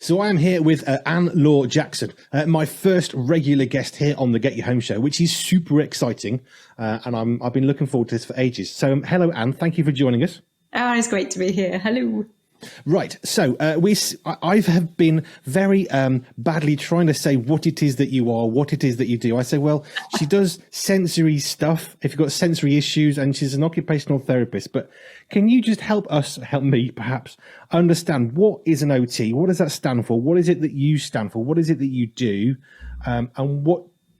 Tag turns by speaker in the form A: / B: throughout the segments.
A: So I am here with Laure Jackson, my first regular guest here on the Get You Home show, which is super exciting. And I've been looking forward to this for ages. So hello, Anne. Thank you for joining us.
B: Oh, it's great to be here. Hello.
A: Right. So I have been very badly trying to say what it is that you are, what it is that you do. I say, well, she does sensory stuff if you've got sensory issues, and she's an occupational therapist. But can you just help me perhaps understand what is an OT? What does that stand for? What is it that you stand for? What is it that you do? And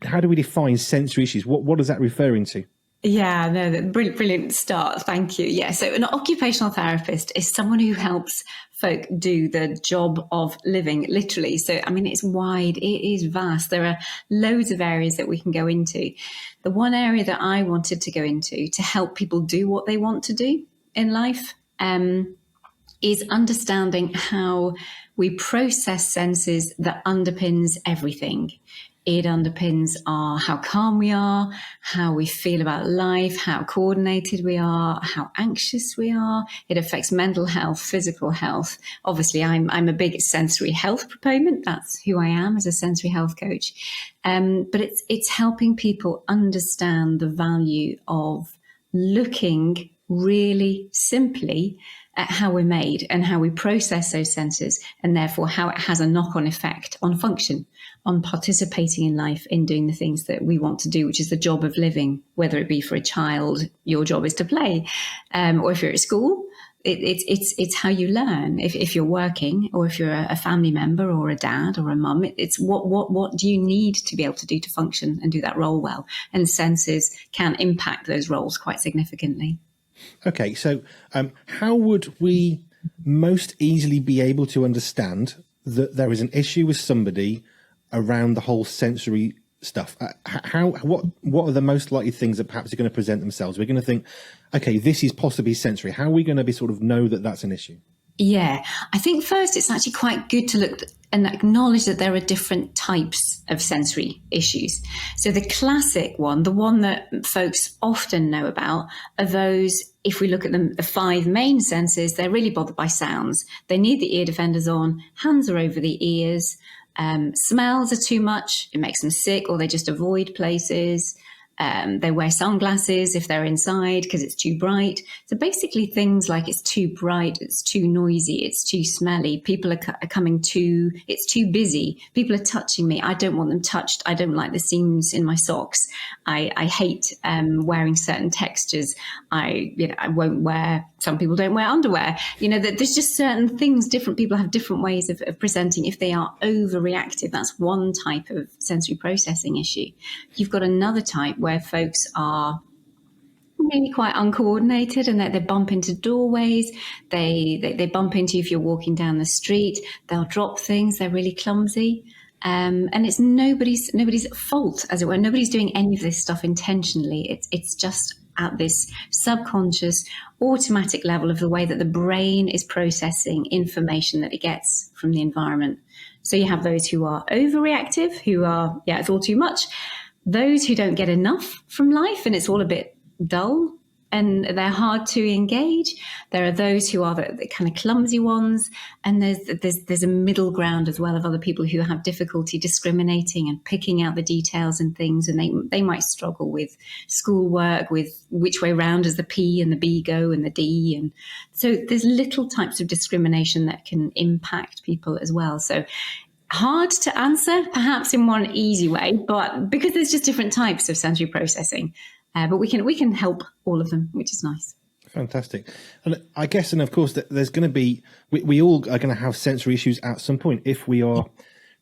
A: how do we define sensory issues? What is that referring to?
B: Yeah, no, brilliant start. Thank you. Yeah, so an occupational therapist is someone who helps folk do the job of living, literally. So, I mean, it's wide, it is vast. There are loads of areas that we can go into. The one area that I wanted to go into to help people do what they want to do in life is understanding how we process senses that underpins everything. It underpins how calm we are, how we feel about life, how coordinated we are, how anxious we are. It affects mental health, physical health. Obviously, I'm a big sensory health proponent. That's who I am as a sensory health coach. But it's helping people understand the value of looking really simply at how we're made and how we process those senses, and therefore how it has a knock-on effect on function, on participating in life, in doing the things that we want to do, which is the job of living. Whether it be for a child, your job is to play, or if you're at school, it's how you learn. If you're working, or if you're a family member or a dad or a mum, it's what do you need to be able to do to function and do that role well? And senses can impact those roles quite significantly.
A: Okay, so how would we most easily be able to understand that there is an issue with somebody around the whole sensory stuff? What are the most likely things that perhaps are going to present themselves? We're going to think, okay, this is possibly sensory. How are we going to be sort of know that that's an issue?
B: Yeah, I think first it's actually quite good to look and acknowledge that there are different types of sensory issues. So the classic one, the one that folks often know about, are those, if we look at them, the five main senses, they're really bothered by sounds. They need the ear defenders on, hands are over the ears, smells are too much, it makes them sick, or they just avoid places. They wear sunglasses if they're inside because it's too bright. So basically things like it's too bright, it's too noisy, it's too smelly, people are coming too, it's too busy, people are touching me, I don't want them touched, I don't like the seams in my socks, I hate wearing certain textures, I won't wear, some people don't wear underwear. There's just certain things, different people have different ways of presenting. If they are overreactive, that's one type of sensory processing issue. You've got another type where folks are really quite uncoordinated, and they bump into doorways, they bump into you if you're walking down the street, they'll drop things, they're really clumsy. And it's nobody's fault, as it were. Nobody's doing any of this stuff intentionally. It's just at this subconscious, automatic level of the way that the brain is processing information that it gets from the environment. So you have those who are overreactive, who are, it's all too much. Those who don't get enough from life and it's all a bit dull and they're hard to engage. There are those who are the kind of clumsy ones, and there's a middle ground as well of other people who have difficulty discriminating and picking out the details and things, and they might struggle with schoolwork, with which way round does the P and the B go and the D, and so there's little types of discrimination that can impact people as well. So hard to answer, perhaps in one easy way, but because there's just different types of sensory processing. But we can help all of them, which is nice.
A: Fantastic. And I guess, and of course, there's going to be, we all are going to have sensory issues at some point. If we are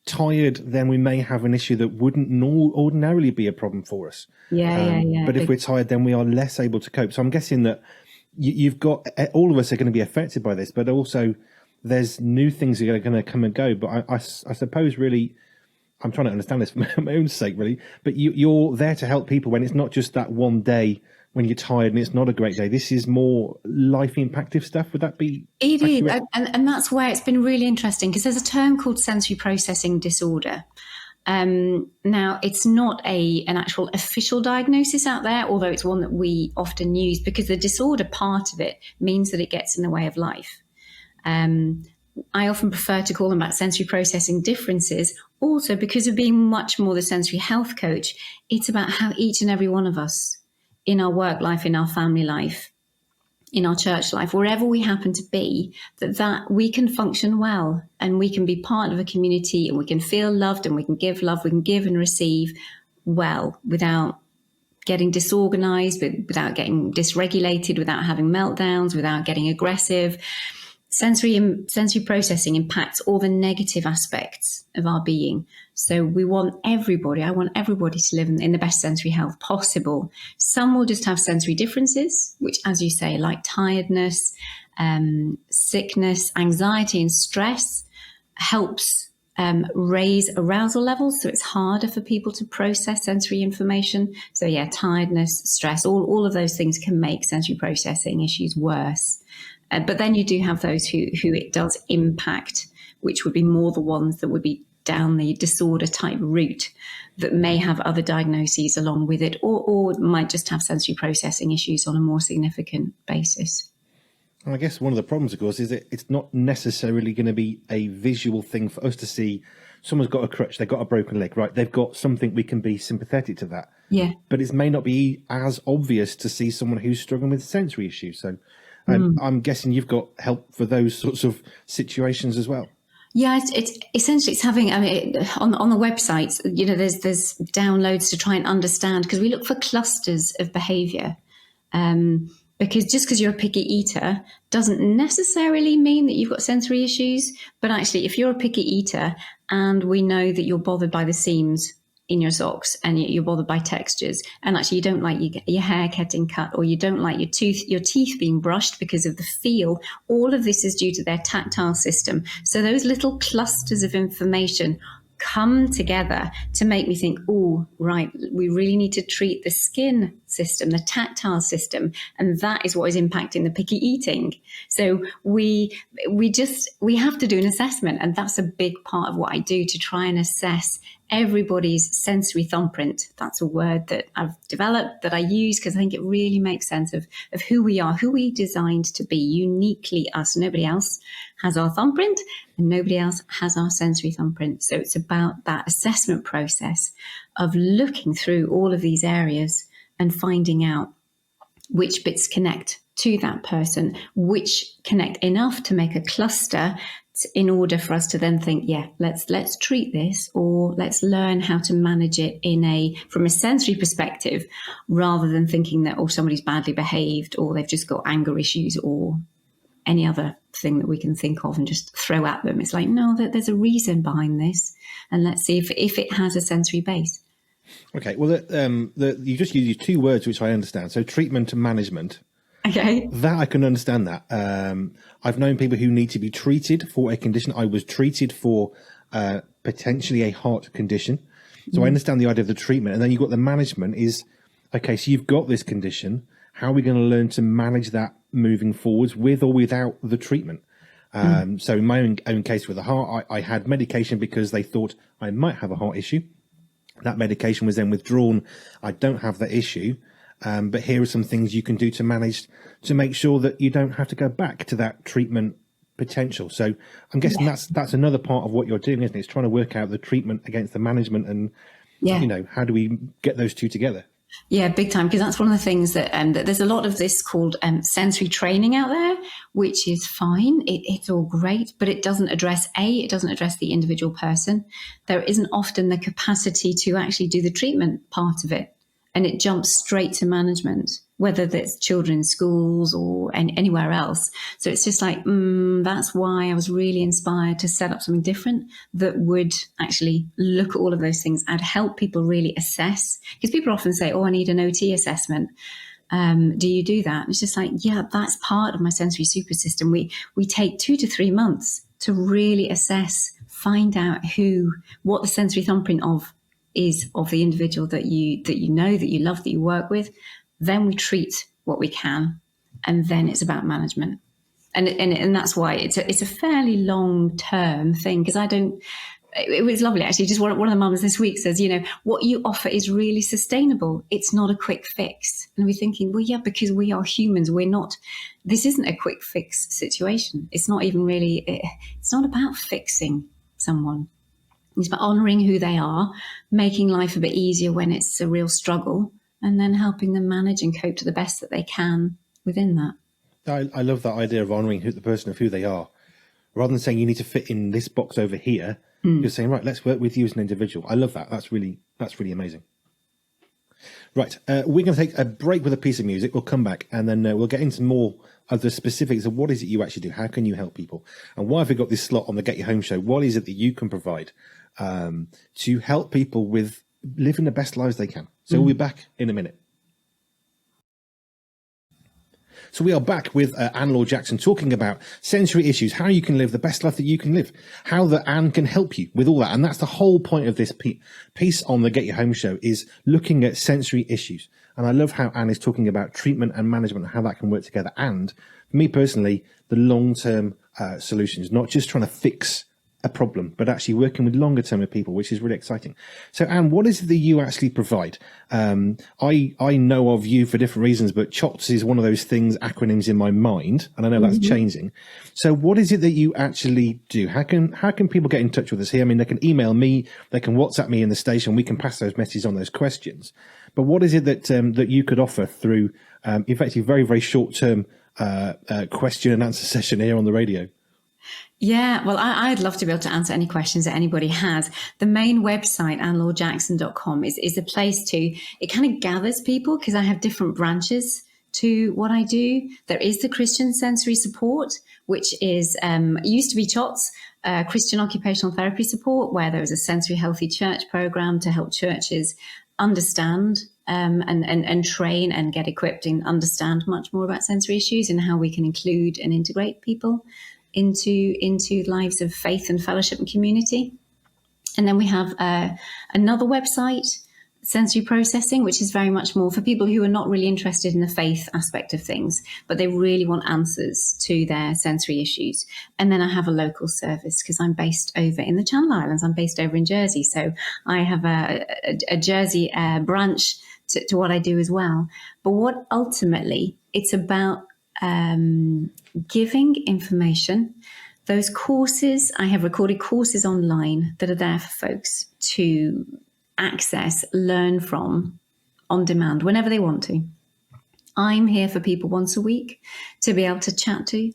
A: tired, then we may have an issue that wouldn't ordinarily be a problem for us.
B: Yeah.
A: But if we're tired, then we are less able to cope. So I'm guessing that you've got, all of us are going to be affected by this, but also there's new things that are going to come and go. But I suppose really, I'm trying to understand this for my own sake, really. But you're there to help people when it's not just that one day when you're tired and it's not a great day. This is more life impactive stuff. Would that be
B: It
A: accurate?
B: is, and that's where it's been really interesting, because there's a term called sensory processing disorder. Now, it's not an actual official diagnosis out there, although it's one that we often use, because the disorder part of it means that it gets in the way of life. I often prefer to call them about sensory processing differences. Also, because of being much more the sensory health coach, it's about how each and every one of us in our work life, in our family life, in our church life, wherever we happen to be, that we can function well and we can be part of a community and we can feel loved and we can give love, we can give and receive well without getting disorganized, without getting dysregulated, without having meltdowns, without getting aggressive. Sensory processing impacts all the negative aspects of our being. So I want everybody to live in the best sensory health possible. Some will just have sensory differences, which, as you say, like tiredness, sickness, anxiety and stress, helps raise arousal levels. So it's harder for people to process sensory information. So yeah, tiredness, stress, all of those things can make sensory processing issues worse. But then you do have those who it does impact, which would be more the ones that would be down the disorder type route that may have other diagnoses along with it, or might just have sensory processing issues on a more significant basis.
A: And I guess one of the problems, of course, is that it's not necessarily going to be a visual thing for us to see. Someone's got a crutch, they've got a broken leg, right? They've got something, we can be sympathetic to that.
B: Yeah.
A: But it may not be as obvious to see someone who's struggling with sensory issues. So I'm guessing you've got help for those sorts of situations as well.
B: Yeah, it's essentially it's having. I mean, on the website, there's downloads to try and understand, because we look for clusters of behaviour. Because just because you're a picky eater doesn't necessarily mean that you've got sensory issues. But actually, if you're a picky eater and we know that you're bothered by the seams in your socks and you're bothered by textures, and actually you don't like your hair getting cut, or you don't like your teeth being brushed because of the feel, all of this is due to their tactile system. So those little clusters of information come together to make me think, oh, right, we really need to treat the skin system, the tactile system, and that is what is impacting the picky eating. So we have to do an assessment, and that's a big part of what I do, to try and assess everybody's sensory thumbprint. That's a word that I've developed, that I use, because I think it really makes sense of who we are, who we designed to be, uniquely us. Nobody else has our thumbprint and nobody else has our sensory thumbprint. So it's about that assessment process of looking through all of these areas and finding out which bits connect to that person, which connect enough to make a cluster in order for us to then think, yeah, let's treat this, or let's learn how to manage it from a sensory perspective, rather than thinking that, oh, somebody's badly behaved, or they've just got anger issues, or any other thing that we can think of and just throw at them. It's like, no, there's a reason behind this, and let's see if it has a sensory base.
A: Okay, well, you just used two words which I understand. So treatment and management.
B: Okay.
A: That I can understand that. I've known people who need to be treated for a condition. I was treated for potentially a heart condition. So I understand the idea of the treatment. And then you've got the management is, okay, so you've got this condition. How are we going to learn to manage that moving forwards with or without the treatment? So in my own case with the heart, I had medication because they thought I might have a heart issue. That medication was then withdrawn. I don't have that issue. But here are some things you can do to manage, to make sure that you don't have to go back to that treatment potential. So I'm guessing that's another part of what you're doing, isn't it? It's trying to work out the treatment against the management, and how do we get those two together?
B: Yeah, big time. Because that's one of the things that there's a lot of this called sensory training out there, which is fine. It's all great, but it doesn't address the individual person. There isn't often the capacity to actually do the treatment part of it. And it jumps straight to management, whether that's children's schools or anywhere else. So it's just like, that's why I was really inspired to set up something different that would actually look at all of those things and help people really assess. Because people often say, oh, I need an OT assessment. Do you do that? And it's just like, yeah, that's part of my sensory super system. We take 2 to 3 months to really assess, find out what the sensory thumbprint is of the individual that you know, that you love, that you work with. Then we treat what we can, and then it's about management. And that's why it's a fairly long term thing, because I don't it was lovely, actually. Just one of the mums this week says, what you offer is really sustainable. It's not a quick fix. And we're thinking, well, yeah, because we are humans. This isn't a quick fix situation. It's not even really, it's not about fixing someone. It's about honouring who they are, making life a bit easier when it's a real struggle, and then helping them manage and cope to the best that they can within that.
A: I love that idea of honouring the person of who they are. Rather than saying you need to fit in this box over here, you're saying, right, let's work with you as an individual. I love that. That's really amazing. Right, we're going to take a break with a piece of music. We'll come back and then we'll get into more of the specifics of what is it you actually do. How can you help people? And why have we got this slot on the Get Your Home show? What is it that you can provide to help people with living the best lives they can? So we'll be back in a minute. So we are back with Laure Jackson talking about sensory issues, how you can live the best life that you can live, how that Anne can help you with all that. And that's the whole point of this piece on the Get Your Home show, is looking at sensory issues. And I love how Anne is talking about treatment and management and how that can work together. And for me personally, the long-term solutions, not just trying to fix a problem, but actually working with longer term with people, which is really exciting. So Anne, what is it that you actually provide? I know of you for different reasons, but CHOTS is one of those things, acronyms in my mind, and I know that's changing. So what is it that you actually do? How can people get in touch with us here? I mean, they can email me, they can WhatsApp me in the station, we can pass those messages on, those questions. But what is it that you could offer through effectively very, very short term question and answer session here on the radio?
B: Yeah, well, I'd love to be able to answer any questions that anybody has. The main website, AnneLaureJackson.com, is a place it kind of gathers people, because I have different branches to what I do. There is the Christian sensory support, which is used to be CHOTS, Christian Occupational Therapy Support, where there was a sensory healthy church program to help churches understand and train and get equipped and understand much more about sensory issues and how we can include and integrate people into lives of faith and fellowship and community. And then we have another website, Sensory Processing, which is very much more for people who are not really interested in the faith aspect of things, but they really want answers to their sensory issues. And then I have a local service, because I'm based over in the Channel Islands. I'm based over in Jersey. So I have a Jersey branch to what I do as well. But what ultimately it's about giving information. Those courses, I have recorded courses online that are there for folks to access, learn from on demand whenever they want to. I'm here for people once a week to be able to chat to.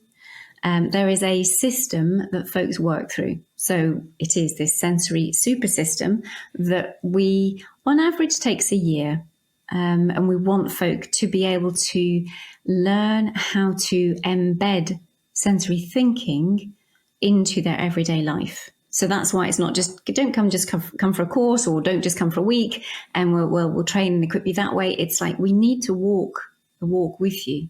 B: There is a system that folks work through. So it is this sensory super system that we, on average, takes a year. And we want folk to be able to learn how to embed sensory thinking into their everyday life. So that's why it's not just, don't come for a course, or don't just come for a week and we'll train and equip you that way. It's like, we need to walk the walk with you.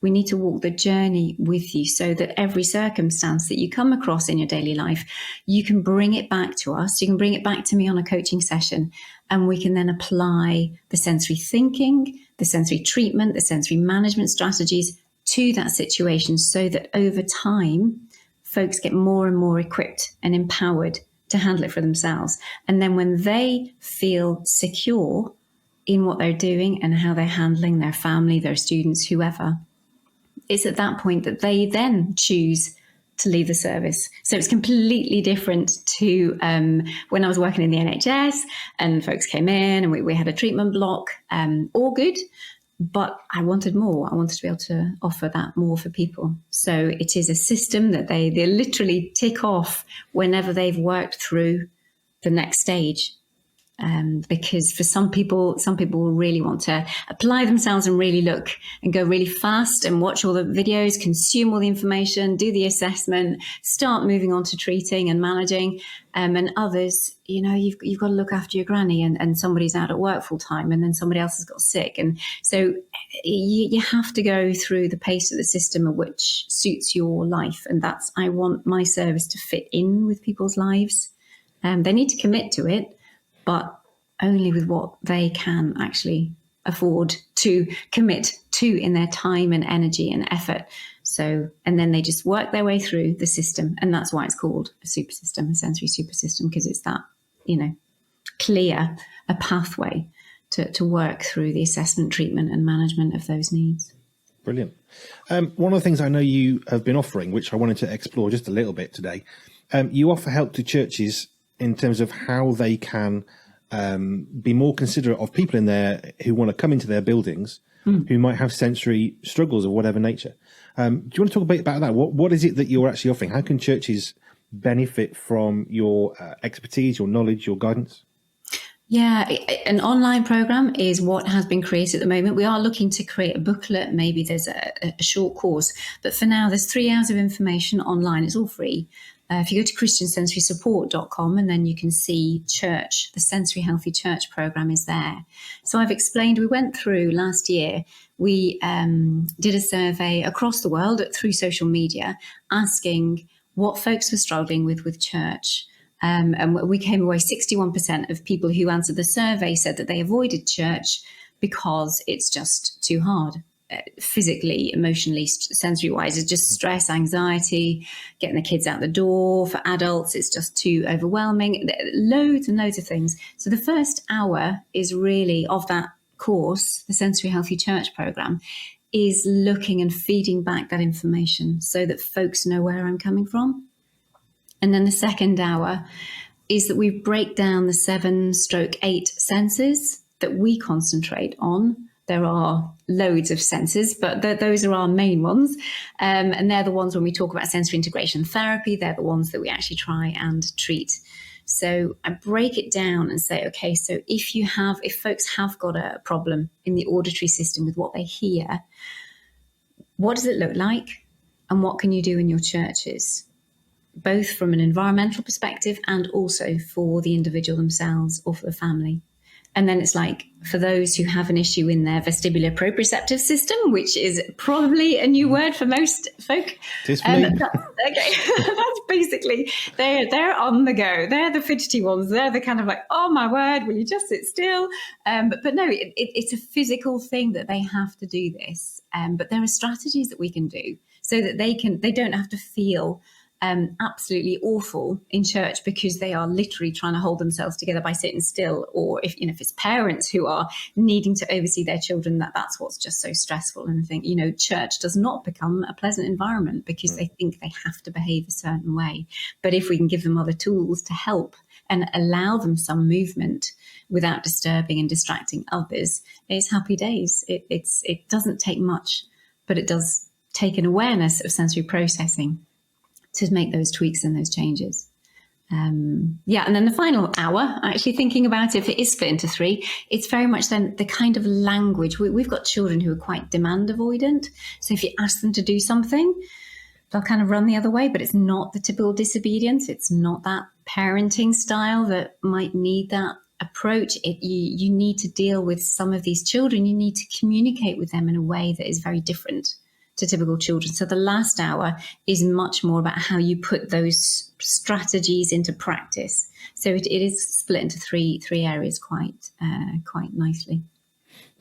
B: We need to walk the journey with you, so that every circumstance that you come across in your daily life, you can bring it back to us. You can bring it back to me on a coaching session, and we can then apply the sensory thinking, the sensory treatment, the sensory management strategies to that situation, so that over time, folks get more and more equipped and empowered to handle it for themselves. And then when they feel secure in what they're doing and how they're handling their family, their students, whoever, it's at that point that they then choose to leave the service. So it's completely different to when I was working in the NHS and folks came in and we had a treatment block, all good, but I wanted more. I wanted to be able to offer that more for people. So it is a system that they literally tick off whenever they've worked through the next stage. Because for some people will really want to apply themselves and really look and go really fast and watch all the videos, consume all the information, do the assessment, start moving on to treating and managing. And others, you've got to look after your granny and somebody's out at work full time and then somebody else has got sick. And so you have to go through the pace of the system of which suits your life. And I want my service to fit in with people's lives. They need to commit to it, but only with what they can actually afford to commit to in their time and energy and effort. So, and then they just work their way through the system. And that's why it's called a super system, a sensory super system, because it's that, clear a pathway to work through the assessment, treatment and management of those needs.
A: Brilliant. One of the things I know you have been offering, which I wanted to explore just a little bit today, you offer help to churches in terms of how they can be more considerate of people in there who want to come into their buildings who might have sensory struggles of whatever nature. Do you want to talk a bit about that? What is it that you're actually offering? How can churches benefit from your expertise, your knowledge, your guidance?
B: Yeah, an online program is what has been created at the moment. We are looking to create a booklet. Maybe there's a short course. But for now, there's 3 hours of information online. It's all free. If you go to christiansensorysupport.com and then you can see church, the Sensory Healthy Church program is there. So I've explained, we went through last year, we did a survey across the world through social media asking what folks were struggling with church. And we came away, 61% of people who answered the survey said that they avoided church because it's just too hard. Physically, emotionally, sensory-wise, it's just stress, anxiety, getting the kids out the door. For adults, it's just too overwhelming. Loads and loads of things. So the first hour is really of that course, the Sensory Healthy Church program, is looking and feeding back that information so that folks know where I'm coming from. And then the second hour is that we break down the 7/8 senses that we concentrate on. There are loads of senses, but those are our main ones. And they're the ones when we talk about sensory integration therapy, they're the ones that we actually try and treat. So I break it down and say, okay, so if folks have got a problem in the auditory system with what they hear, what does it look like? And what can you do in your churches? Both from an environmental perspective and also for the individual themselves or for the family. And then it's like, for those who have an issue in their vestibular proprioceptive system, which is probably a new word for most folk.
A: It is for me.
B: Okay, that's basically, they're on the go. They're the fidgety ones. They're the kind of like, oh my word, will you just sit still? But no, it's a physical thing that they have to do this. But there are strategies that we can do so that they don't have to feel absolutely awful in church because they are literally trying to hold themselves together by sitting still, or if it's parents who are needing to oversee their children, that's what's just so stressful. And I think church does not become a pleasant environment because they think they have to behave a certain way. But if we can give them other tools to help and allow them some movement without disturbing and distracting others, it's happy days. It doesn't take much, but it does take an awareness of sensory processing to make those tweaks and those changes. And then the final hour, actually thinking about if it is split into 3, it's very much then the kind of language. We've got children who are quite demand avoidant. So if you ask them to do something, they'll kind of run the other way, but it's not the typical disobedience. It's not that parenting style that might need that approach. You need to deal with some of these children. You need to communicate with them in a way that is very different to typical children. So the last hour is much more about how you put those strategies into practice. So it is split into three areas quite nicely.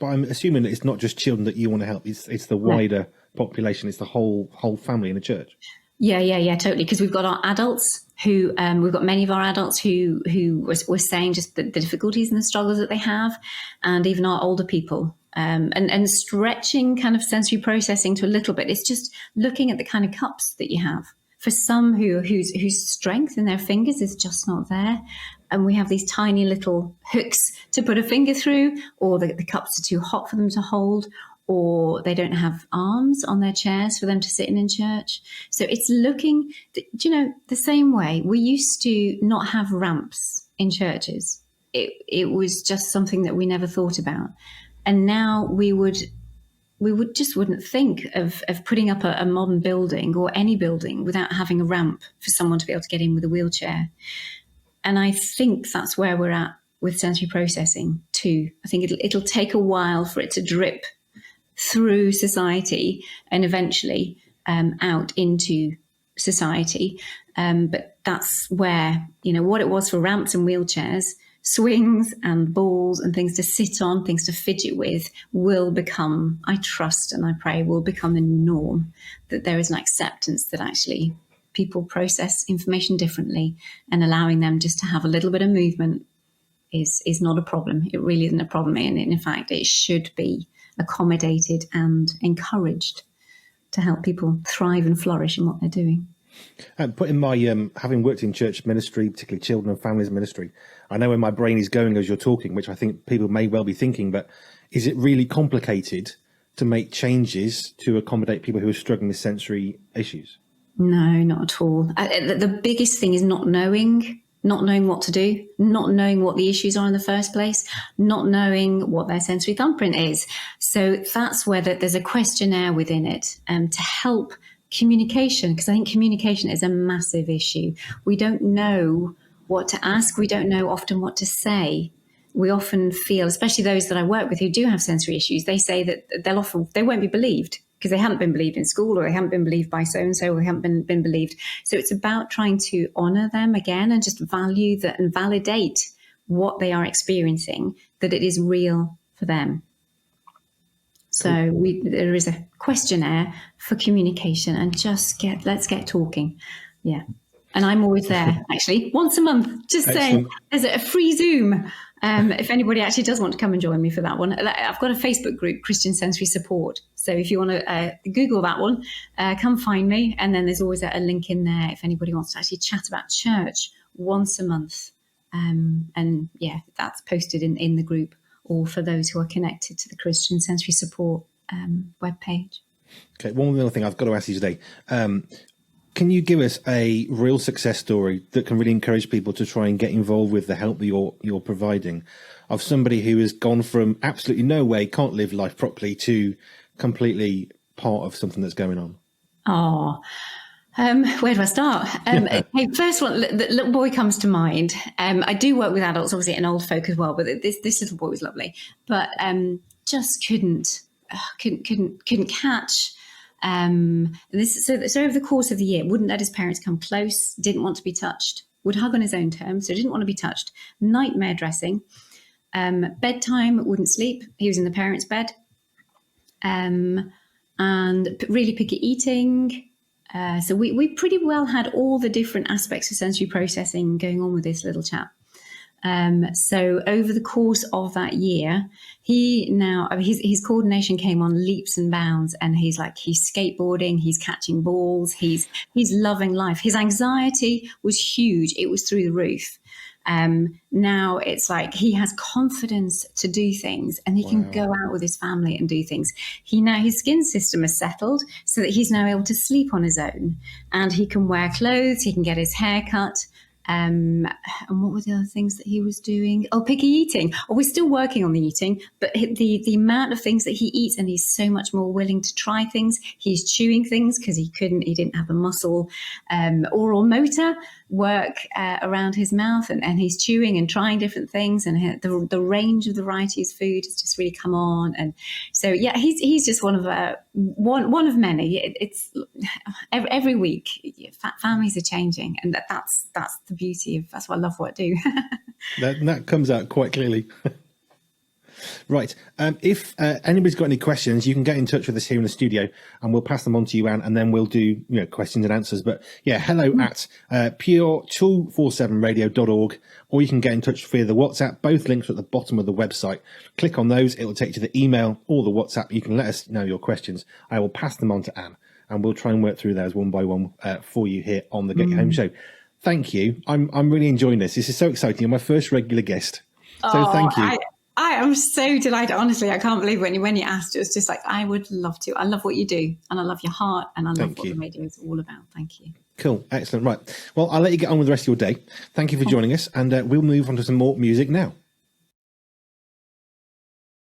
A: But I'm assuming that it's not just children that you want to help. It's the wider population. It's the whole family in the church.
B: Yeah, totally. Because we've got our adults who we've got many of our adults who were saying just the difficulties and the struggles that they have, and even our older people. And stretching kind of sensory processing to a little bit. It's just looking at the kind of cups that you have. For some whose strength in their fingers is just not there, and we have these tiny little hooks to put a finger through, or the cups are too hot for them to hold, or they don't have arms on their chairs for them to sit in church. So it's looking, the same way we used to not have ramps in churches. It was just something that we never thought about. And now we wouldn't think of putting up a modern building or any building without having a ramp for someone to be able to get in with a wheelchair. And I think that's where we're at with sensory processing too. I think it'll take a while for it to drip through society and eventually out into society. But that's where, what it was for ramps and wheelchairs swings and balls and things to sit on, things to fidget with will become, I trust and I pray, will become the norm, that there is an acceptance that actually people process information differently, and allowing them just to have a little bit of movement is not a problem. It really isn't a problem. And in fact, it should be accommodated and encouraged to help people thrive and flourish in what they're doing.
A: Putting my having worked in church ministry, particularly children and families ministry, I know where my brain is going as you're talking, which I think people may well be thinking, but is it really complicated to make changes to accommodate people who are struggling with sensory issues?
B: No, not at all. The biggest thing is not knowing what to do, not knowing what the issues are in the first place, not knowing what their sensory thumbprint is. So that's where there's a questionnaire within it to help communication, because I think communication is a massive issue. We don't know what to ask. We don't know often what to say. We often feel, especially those that I work with who do have sensory issues, they say that they won't be believed because they haven't been believed in school, or they haven't been believed by so-and-so, or they haven't been believed. So it's about trying to honour them again and just value that and validate what they are experiencing, that it is real for them. So there is a questionnaire for communication, and let's get talking. Yeah. And I'm always there, actually, once a month, just saying there's a free Zoom. If anybody actually does want to come and join me for that one, I've got a Facebook group, Christian Sensory Support. So if you want to Google that one, come find me. And then there's always a link in there if anybody wants to actually chat about church once a month. And yeah, that's posted in the group, or for those who are connected to the Christian Sensory Support webpage. Okay,
A: one other thing I've got to ask you today. Can you give us a real success story that can really encourage people to try and get involved with the help that you're providing, of somebody who has gone from absolutely no way, can't live life properly, to completely part of something that's going on?
B: Where do I start? First one, the little boy comes to mind. I do work with adults, obviously, and old folk as well, but this little boy was lovely, but just couldn't catch. So over the course of the year, wouldn't let his parents come close, didn't want to be touched, would hug on his own terms, so didn't want to be touched, nightmare dressing, bedtime, wouldn't sleep, he was in the parents' bed, and really picky eating. So we pretty well had all the different aspects of sensory processing going on with this little chap. So over the course of that year, his coordination came on leaps and bounds, and he's skateboarding, he's catching balls, he's loving life. His anxiety was huge. It was through the roof. Now it's like he has confidence to do things, and he can go out with his family and do things. His skin system is settled so that he's now able to sleep on his own, and he can wear clothes, he can get his hair cut. And what were the other things that he was doing? Picky eating. We're still working on the eating, but the amount of things that he eats, and he's so much more willing to try things. He's chewing things because he didn't have a muscle, oral motor work around his mouth, and he's chewing and trying different things, and the range of the variety of food has just really come on. And so yeah, he's just one of many. It's every week families are changing, and that's the beauty of, that's why I love what I do.
A: that comes out quite clearly. Right. If anybody's got any questions, you can get in touch with us here in the studio, and we'll pass them on to you, Anne, and then we'll do questions and answers. But yeah, hello at pure247radio.org, or you can get in touch via the WhatsApp. Both links are at the bottom of the website. Click on those. It will take you to the email or the WhatsApp. You can let us know your questions. I will pass them on to Anne, and we'll try and work through those one by one for you here on the Get Your Home show. Thank you. I'm really enjoying this. This is so exciting. You're my first regular guest. So thank you.
B: I am so delighted. Honestly, I can't believe when you asked, it was just like, I would love to. I love what you do, and I love your heart, and I love what the radio is all about. Thank you.
A: Cool. Excellent. Right. Well, I'll let you get on with the rest of your day. Thank you for joining us, and we'll move on to some more music now.